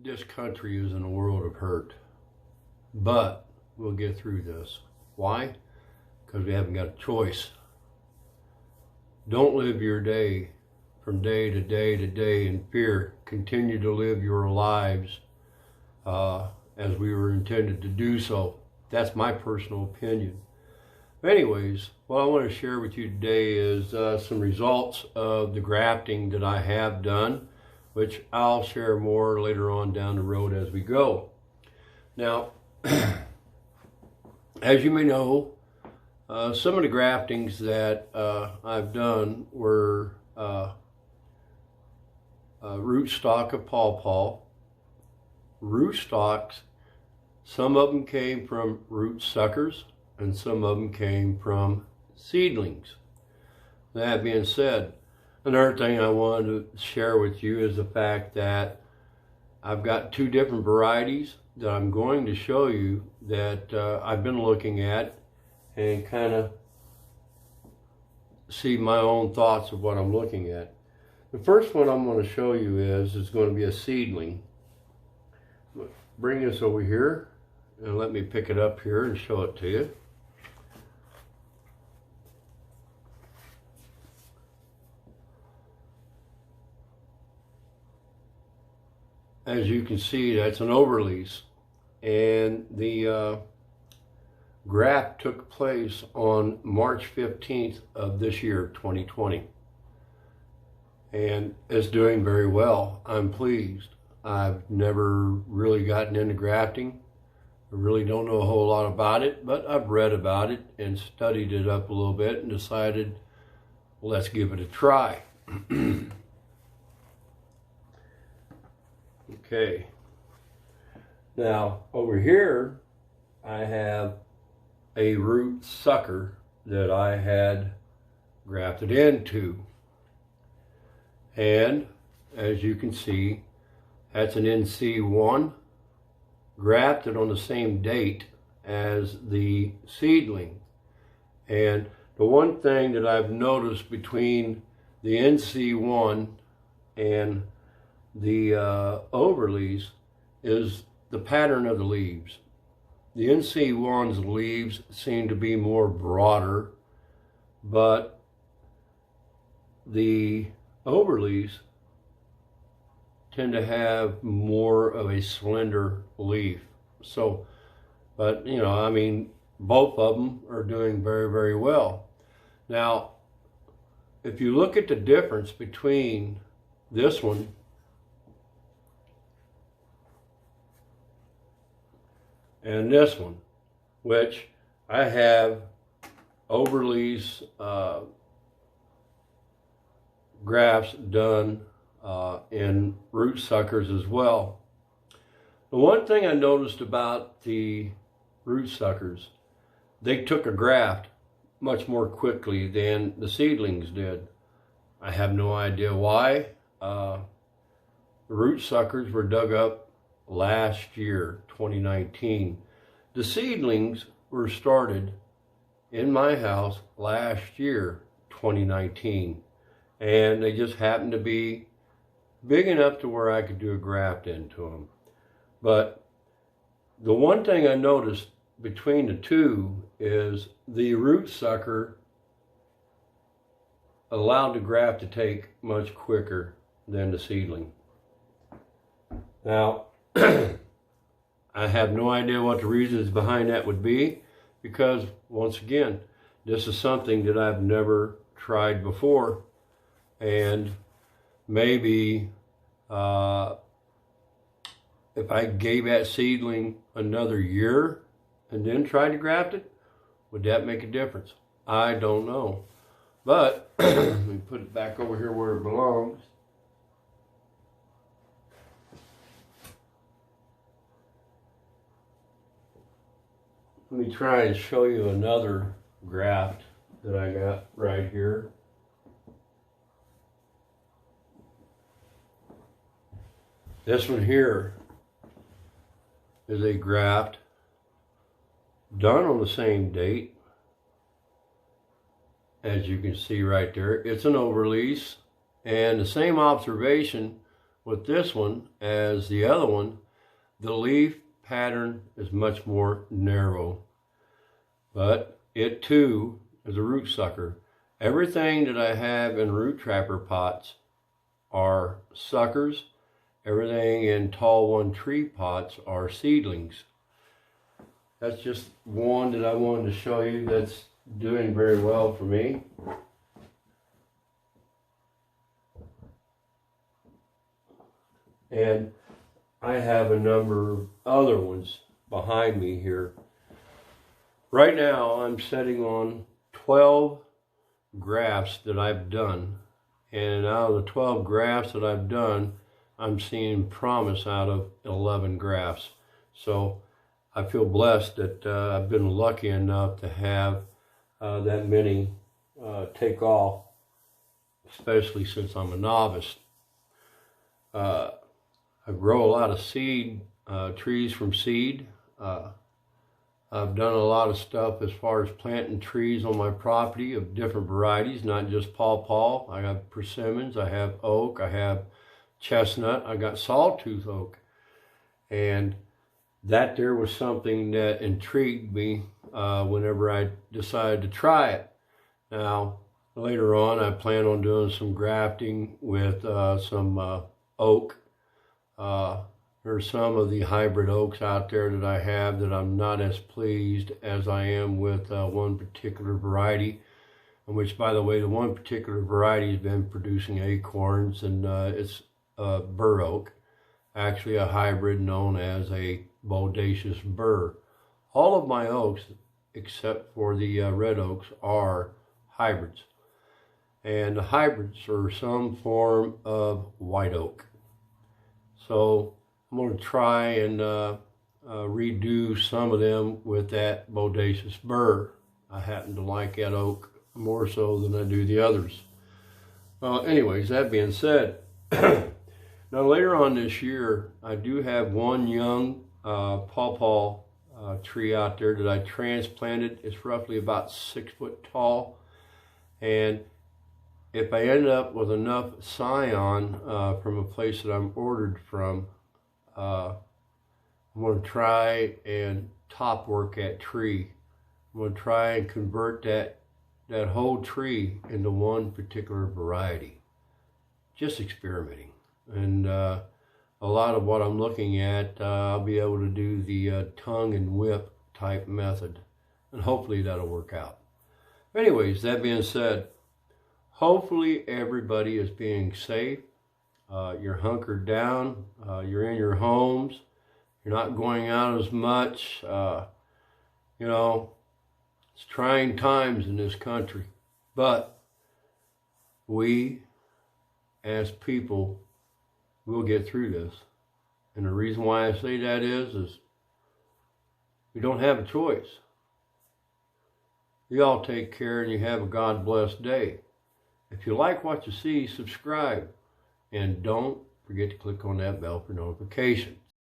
This country is in a world of hurt, but we'll get through this. Why? Because we haven't got a choice. Don't live your day from day to day to day in fear. Continue to live your lives as we were intended to do so. That's my personal opinion. Anyways, what I want to share with you today is some results of the grafting that I have done, which I'll share more later on down the road as we go. Now, as you may know, some of the graftings that I've done were rootstock of Pawpaw, rootstocks. Some of them came from root suckers, and some of them came from seedlings. That being said, another thing I wanted to share with you is the fact that I've got two different varieties that I'm going to show you that I've been looking at and kind of see my own thoughts of what I'm looking at. The first one I'm going to show you is going to be a seedling. Bring this over here and let me pick it up here and show it to you. As you can see, that's an overlease, and the graft took place on March 15th of this year, 2020, and it's doing very well. I'm pleased. I've never really gotten into grafting. I really don't know a whole lot about it, but I've read about it and studied it up a little bit and decided, let's give it a try. Okay, now over here I have a root sucker that I had grafted into, and as you can see, that's an NC1 grafted on the same date as the seedling. And the one thing that I've noticed between the NC1 and the overlease is the pattern of the leaves. The NC1's leaves seem to be more broader, but the overlease tend to have more of a slender leaf. So, but you know, I mean, both of them are doing very, very well. Now, if you look at the difference between this one and this one, which I have overlease grafts done in root suckers as well. The one thing I noticed about the root suckers, they took a graft much more quickly than the seedlings did. I have no idea why. The root suckers were dug up last year, 2019. The seedlings were started in my house last year, 2019, and they just happened to be big enough to where I could do a graft into them. But the one thing I noticed between the two is the root sucker allowed the graft to take much quicker than the seedling. Now, I have no idea what the reasons behind that would be, because once again, this is something that I've never tried before, and maybe if I gave that seedling another year and then tried to graft it, would that make a difference? I don't know. But let me put it back over here where it belongs. Let me try and show you another graft that I got right here. This one here is a graft done on the same date. As you can see right there, it's an overlease, and the same observation with this one as the other one, the leaf pattern is much more narrow, but it too is a root sucker. Everything that I have in root trapper pots are suckers. Everything in tall one tree pots are seedlings. That's just one that I wanted to show you that's doing very well for me. And I have a number of other ones behind me here. Right now I'm sitting on 12 grafts that I've done. And out of the 12 grafts that I've done, I'm seeing promise out of 11 grafts. So I feel blessed that I've been lucky enough to have that many take off, especially since I'm a novice. I grow a lot of seed, trees from seed. I've done a lot of stuff as far as planting trees on my property of different varieties, not just pawpaw. I have persimmons, I have oak, I have chestnut, I got sawtooth oak. And that there was something that intrigued me whenever I decided to try it. Now, later on, I plan on doing some grafting with some oak. There's some of the hybrid oaks out there that I have that I'm not as pleased as I am with one particular variety, in which, by the way, the one particular variety has been producing acorns, and it's bur oak, actually a hybrid known as a bodacious bur. All of my oaks, except for the red oaks, are hybrids. And the hybrids are some form of white oak. So I'm going to try and redo some of them with that bodacious bur. I happen to like that oak more so than I do the others. Well, anyways, that being said, now later on this year, I do have one young pawpaw tree out there that I transplanted. It's roughly about 6 foot tall. And if I end up with enough scion from a place that I'm ordered from, I'm going to try and top work that tree. I'm going to try and convert that whole tree into one particular variety. Just experimenting. And a lot of what I'm looking at, I'll be able to do the tongue and whip type method. And hopefully that'll work out. Anyways, that being said, hopefully everybody is being safe. You're hunkered down. You're in your homes. You're not going out as much. You know, it's trying times in this country. But we, as people, will get through this. And the reason why I say that is we don't have a choice. You all take care and you have a God-blessed day. If you like what you see, subscribe. And don't forget to click on that bell for notification.